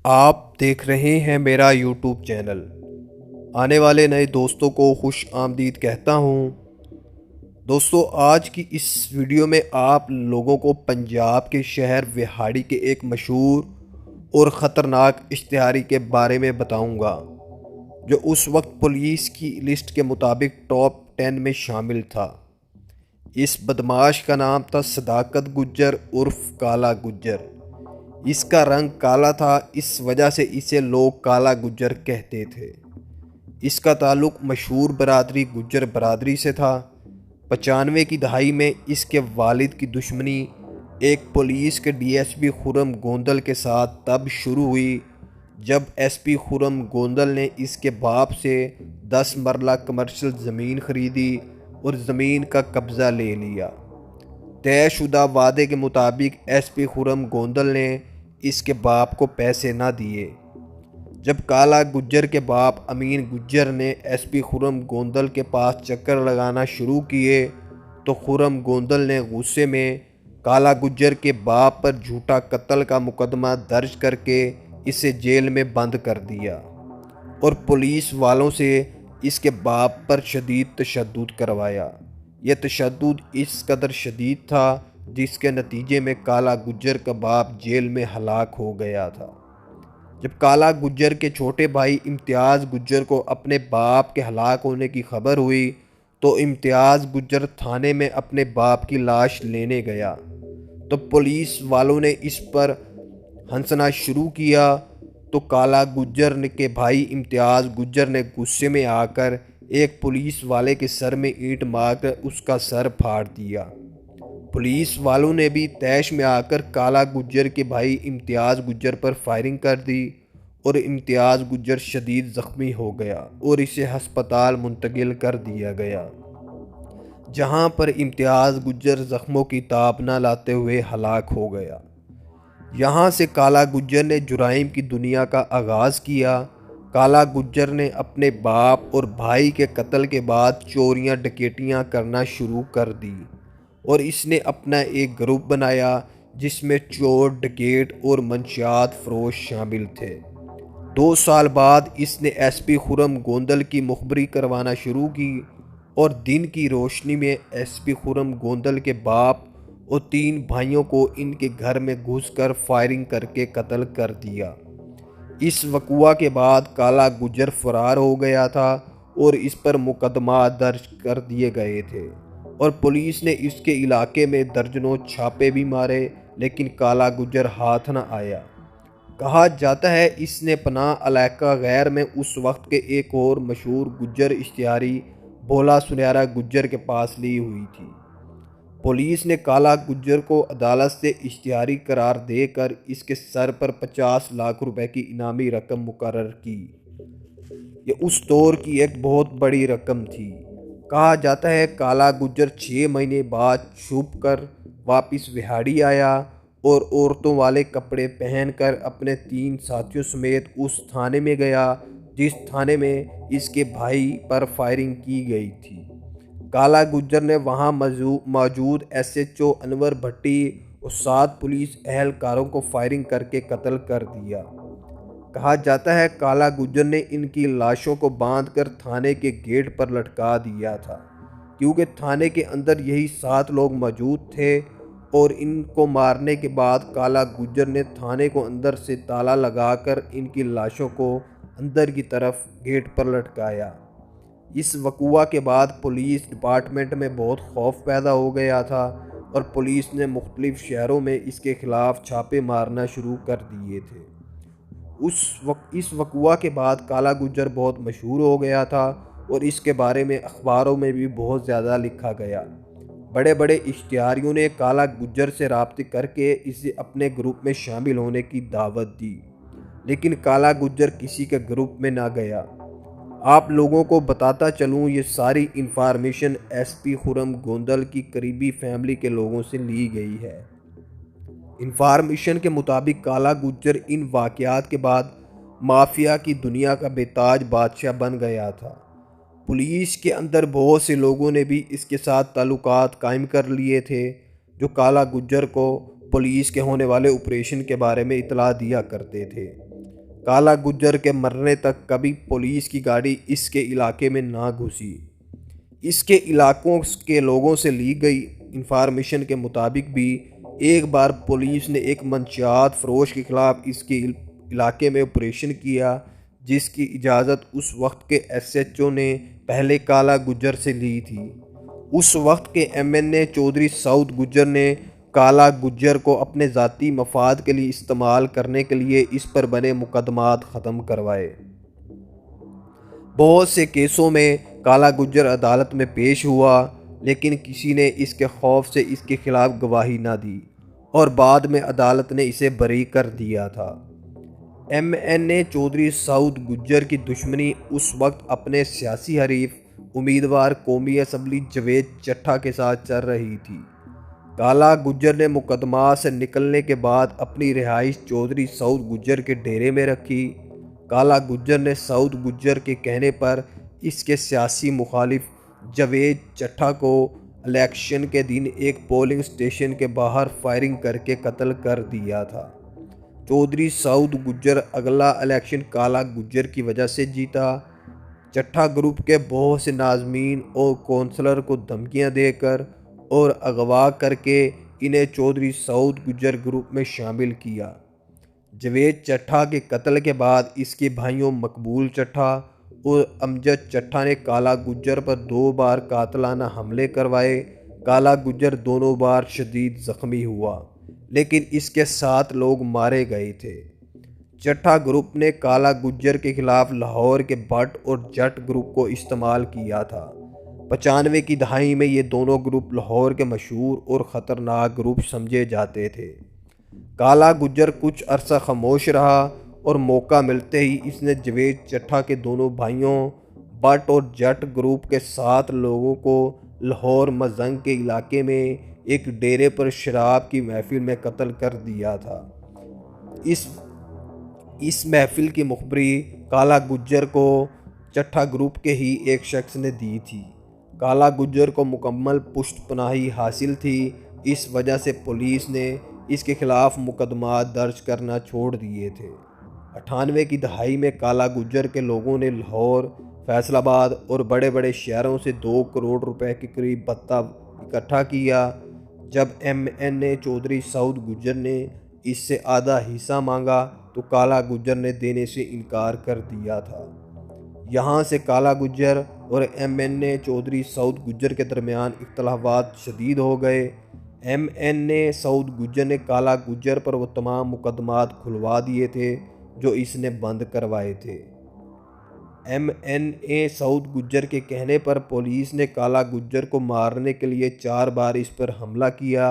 आप देख रहे हैं मेरा यूट्यूब चैनल। आने वाले नए दोस्तों को खुश आमदीद कहता हूँ। दोस्तों, आज की इस वीडियो में आप लोगों को पंजाब के शहर विहाड़ी के एक मशहूर और ख़तरनाक इश्तिहारी के बारे में बताऊँगा, जो उस वक्त पुलिस की लिस्ट के मुताबिक टॉप 10 में शामिल था। इस बदमाश का नाम था सदाकत गुज्जर उर्फ काला गुज्जर। इसका रंग काला था, इस वजह से इसे लोग काला गुज्जर कहते थे। इसका ताल्लुक़ मशहूर बरादरी गुज्जर बरादरी से था। 95 की दहाई में इसके वालिद की दुश्मनी एक पुलिस के डीएसपी खुर्रम गोंदल के साथ तब शुरू हुई जब एसपी खुर्रम गोंदल ने इसके बाप से 10 मरला कमर्शियल ज़मीन खरीदी और ज़मीन का कब्ज़ा ले लिया। तयशुदा वादे के मुताबिक एसपी खुर्रम गोंदल ने इसके बाप को पैसे ना दिए। जब काला गुज्जर के बाप अमीन गुज्जर ने एसपी खुर्रम गोंदल के पास चक्कर लगाना शुरू किए तो खुर्रम गोंदल ने गुस्से में काला गुज्जर के बाप पर झूठा कत्ल का मुकदमा दर्ज करके इसे जेल में बंद कर दिया और पुलिस वालों से इसके बाप पर शदीद तशद्दुद करवाया। यह तशद्दुद इस कदर शदीद था जिसके नतीजे में काला गुज्जर का बाप जेल में हलाक हो गया था। जब काला गुज्जर के छोटे भाई इम्तियाज़ गुज्जर को अपने बाप के हलाक होने की खबर हुई तो इम्तियाज़ गुज्जर थाने में अपने बाप की लाश लेने गया तो पुलिस वालों ने इस पर हंसना शुरू किया तो काला गुज्जर के भाई इम्तियाज़ गुज्जर ने गुस्से में आकर एक पुलिस वाले के सर में ईंट मारकर उसका सर फाड़ दिया। पुलिस वालों ने भी तैश में आकर काला गुज्जर के भाई इम्तियाज़ गुज्जर पर फायरिंग कर दी और इम्तियाज़ गुज्जर शदीद ज़ख्मी हो गया और इसे हस्पताल मुंतकिल कर दिया गया, जहां पर इम्तियाज़ गुज्जर ज़ख्मों की ताब न लाते हुए हलाक हो गया। यहाँ से काला गुज्जर ने जुराइम की दुनिया का आगाज़ किया। काला गुज्जर ने अपने बाप और भाई के कत्ल के बाद चोरियां डकैतियां करना शुरू कर दी और इसने अपना एक ग्रुप बनाया जिसमें चोर, डकैत और मंशियात फरोश शामिल थे। 2 साल बाद इसने एसपी खुर्रम गोंदल की मुखबरी करवाना शुरू की और दिन की रोशनी में एसपी खुर्रम गोंदल के बाप और 3 भाइयों को इनके घर में घुसकर फायरिंग करके कत्ल कर दिया। इस वक़ुआ के बाद काला गुज्जर फरार हो गया था और इस पर मुकदमा दर्ज कर दिए गए थे और पुलिस ने इसके इलाके में दर्जनों छापे भी मारे, लेकिन काला गुज्जर हाथ न आया। कहा जाता है इसने पनाह इलाका गैर में उस वक्त के एक और मशहूर गुज्जर इश्तिहारी भोला सुनहरा गुज्जर के पास ली हुई थी। पुलिस ने काला गुज्जर को अदालत से इश्तिहारी करार देकर इसके सर पर 50 लाख रुपए की इनामी रकम मुकर्रर की। ये उस दौर की एक बहुत बड़ी रकम थी। कहा जाता है काला गुज्जर 6 महीने बाद छुप कर वापस विहाड़ी आया और औरतों वाले कपड़े पहनकर अपने 3 साथियों समेत उस थाने में गया जिस थाने में इसके भाई पर फायरिंग की गई थी। काला गुज्जर ने वहां मौजूद एसएचओ अनवर भट्टी और 7 पुलिस एहलकारों को फायरिंग करके कत्ल कर दिया। कहा जाता है काला गुज्जर ने इनकी लाशों को बांधकर थाने के गेट पर लटका दिया था, क्योंकि थाने के अंदर यही 7 लोग मौजूद थे और इनको मारने के बाद काला गुज्जर ने थाने को अंदर से ताला लगाकर इनकी लाशों को अंदर की तरफ गेट पर लटकाया। इस वक़ुआ के बाद पुलिस डिपार्टमेंट में बहुत खौफ पैदा हो गया था और पुलिस ने मुख्तलिफ शहरों में इसके ख़िलाफ़ छापे मारना शुरू कर दिए थे। इस वक़ुआ के बाद काला गुज्जर बहुत मशहूर हो गया था और इसके बारे में अखबारों में भी बहुत ज़्यादा लिखा गया। बड़े बड़े इश्तिहारियों ने काला गुज्जर से राब्ते करके इसे अपने ग्रुप में शामिल होने की दावत दी, लेकिन काला गुज्जर किसी के ग्रुप में ना गया। आप लोगों को बताता चलूँ, ये सारी इंफॉर्मेशन एसपी खुर्रम गोंदल की करीबी फैमिली के लोगों से ली गई है। इंफॉर्मेशन के मुताबिक काला गुज्जर इन वाक़यात के बाद माफिया की दुनिया का बेताज बादशाह बन गया था। पुलिस के अंदर बहुत से लोगों ने भी इसके साथ ताल्लुकात कायम कर लिए थे, जो काला गुज्जर को पुलिस के होने वाले ऑपरेशन के बारे में इतला दिया करते थे। काला गुज्जर के मरने तक कभी पुलिस की गाड़ी इसके इलाके में ना घुसी। इसके इलाकों के लोगों से ली गई इंफॉर्मेशन के मुताबिक भी एक बार पुलिस ने एक मंशियात फरोश के खिलाफ इसके इलाके में ऑपरेशन किया, जिसकी इजाज़त उस वक्त के SHO ने पहले काला गुज्जर से ली थी। उस वक्त के MNA चौधरी सऊद गुज्जर ने काला गुज्जर को अपने ज़ाती मफाद के लिए इस्तेमाल करने के लिए इस पर बने मुकदमात ख़त्म करवाए। बहुत से केसों में काला गुज्जर अदालत में पेश हुआ, लेकिन किसी ने इसके खौफ से इसके खिलाफ गवाही ना दी और बाद में अदालत ने इसे बरी कर दिया था। MNA चौधरी सऊद गुज्जर की दुश्मनी उस वक्त अपने सियासी हरीफ उम्मीदवार कौमी असम्बली जावेद चट्ठा के साथ चल रही थी। काला गुज्जर ने मुकदमा से निकलने के बाद अपनी रिहाइश चौधरी सऊद गुज्जर के डेरे में रखी। काला गुज्जर ने सऊद गुज्जर के कहने पर इसके सियासी मुखालिफ जावेद चट्ठा को इलेक्शन के दिन एक पोलिंग स्टेशन के बाहर फायरिंग करके कत्ल कर दिया था। चौधरी सऊद गुज्जर अगला इलेक्शन काला गुज्जर की वजह से जीता। चट्ठा ग्रुप के बहुत से नाज़मीन और कौंसलर को धमकियां देकर और अगवा करके इन्हें चौधरी सऊद गुज्जर ग्रुप में शामिल किया। जावेद चट्ठा के कत्ल के बाद इसके भाइयों मकबूल चट्ठा और अमजद चट्ठा ने काला गुज्जर पर 2 बार कातलाना हमले करवाए। काला गुज्जर दोनों बार शदीद ज़ख्मी हुआ, लेकिन इसके 7 लोग मारे गए थे। चट्ठा ग्रुप ने काला गुज्जर के खिलाफ लाहौर के भट्ट और जट ग्रुप को इस्तेमाल किया था। 95 की दहाई में ये दोनों ग्रुप लाहौर के मशहूर और ख़तरनाक ग्रुप समझे जाते थे। काला गुज्जर कुछ अरसा खामोश रहा और मौका मिलते ही इसने जावेद चट्ठा के दोनों भाइयों भट्ट और जट ग्रुप के 7 लोगों को लाहौर मजंग के इलाके में एक डेरे पर शराब की महफिल में कत्ल कर दिया था। इस महफिल की मुखबरी काला गुज्जर को चट्ठा ग्रुप के ही एक शख्स ने दी थी। काला गुज्जर को मुकम्मल पुष्टपनाही हासिल थी, इस वजह से पुलिस ने इसके खिलाफ मुकदमा दर्ज करना छोड़ दिए थे। 98 की दहाई में काला गुज्जर के लोगों ने लाहौर, फैसलाबाद और बड़े बड़े शहरों से 2 करोड़ रुपए के करीब भत्ता इकट्ठा किया। जब MNA चौधरी सऊद गुज्जर ने इससे आधा हिस्सा मांगा तो काला गुज्जर ने देने से इनकार कर दिया था। यहाँ से काला गुज्जर और MNA चौधरी सऊद गुज्जर के दरमियान इख्तलाफात शदीद हो गए। MNA सऊद गुज्जर ने काला गुज्जर पर वो तमाम मुकदमात खुलवा दिए थे जो इसने बंद करवाए थे। MNA सऊद गुज्जर के कहने पर पुलिस ने काला गुज्जर को मारने के लिए 4 बार इस पर हमला किया,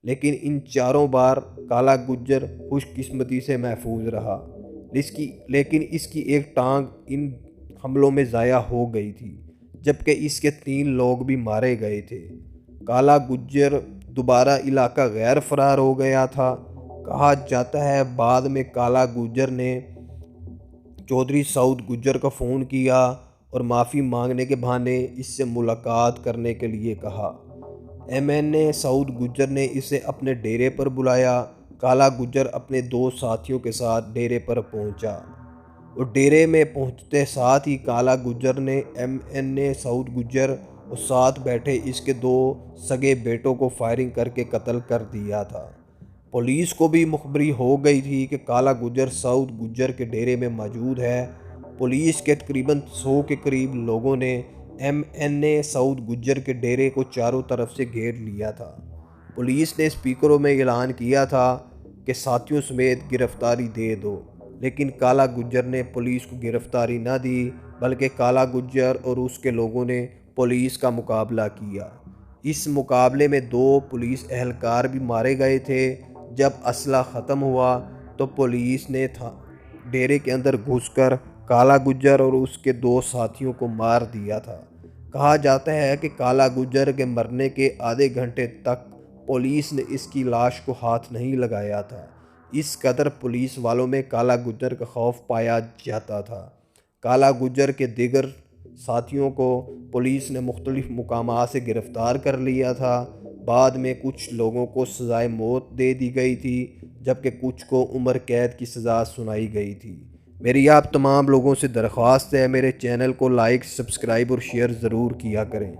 लेकिन इन 4 बार काला गुज्जर खुशकिस्मती से महफूज रहा। लेकिन इसकी एक टांग इन हमलों में ज़ाया हो गई थी, जबकि इसके 3 लोग भी मारे गए थे। काला गुज्जर दोबारा इलाका गैर फरार हो गया था। कहा जाता है बाद में काला गुज्जर ने चौधरी सऊद गुज्जर को फ़ोन किया और माफ़ी मांगने के बहाने इससे मुलाकात करने के लिए कहा। MNA सऊद गुज्जर ने इसे अपने डेरे पर बुलाया। काला गुज्जर अपने 2 साथियों के साथ डेरे पर पहुंचा और डेरे में पहुंचते साथ ही काला गुज्जर ने MNA सऊद गुज्जर और साथ बैठे इसके 2 सगे बेटों को फायरिंग करके कत्ल कर दिया था। पुलिस को भी मुखबरी हो गई थी कि काला गुज्जर सऊद गुज्जर के डेरे में मौजूद है। पुलिस के तकरीबन 100 के करीब लोगों ने MNA सऊद गुज्जर के डेरे को चारों तरफ से घेर लिया था। पुलिस ने स्पीकरों में ऐलान किया था कि साथियों समेत गिरफ्तारी दे दो, लेकिन काला गुज्जर ने पुलिस को गिरफ्तारी न दी, बल्कि काला गुज्जर और उसके लोगों ने पुलिस का मुकाबला किया। इस मुकाबले में 2 पुलिस एहलकार भी मारे गए थे। जब असला ख़त्म हुआ तो पुलिस ने डेरे के अंदर घुसकर काला गुज्जर और उसके 2 साथियों को मार दिया था। कहा जाता है कि काला गुज्जर के मरने के आधे घंटे तक पुलिस ने इसकी लाश को हाथ नहीं लगाया था। इस कदर पुलिस वालों में काला गुज्जर का खौफ पाया जाता था। काला गुज्जर के दीगर साथियों को पुलिस ने मुख्तलिफ मुकामात से गिरफ़्तार कर लिया था। बाद में कुछ लोगों को सज़ाए मौत दे दी गई थी, जबकि कुछ को उम्र कैद की सज़ा सुनाई गई थी। मेरी आप तमाम लोगों से दरख्वास्त है, मेरे चैनल को लाइक, सब्सक्राइब और शेयर ज़रूर किया करें।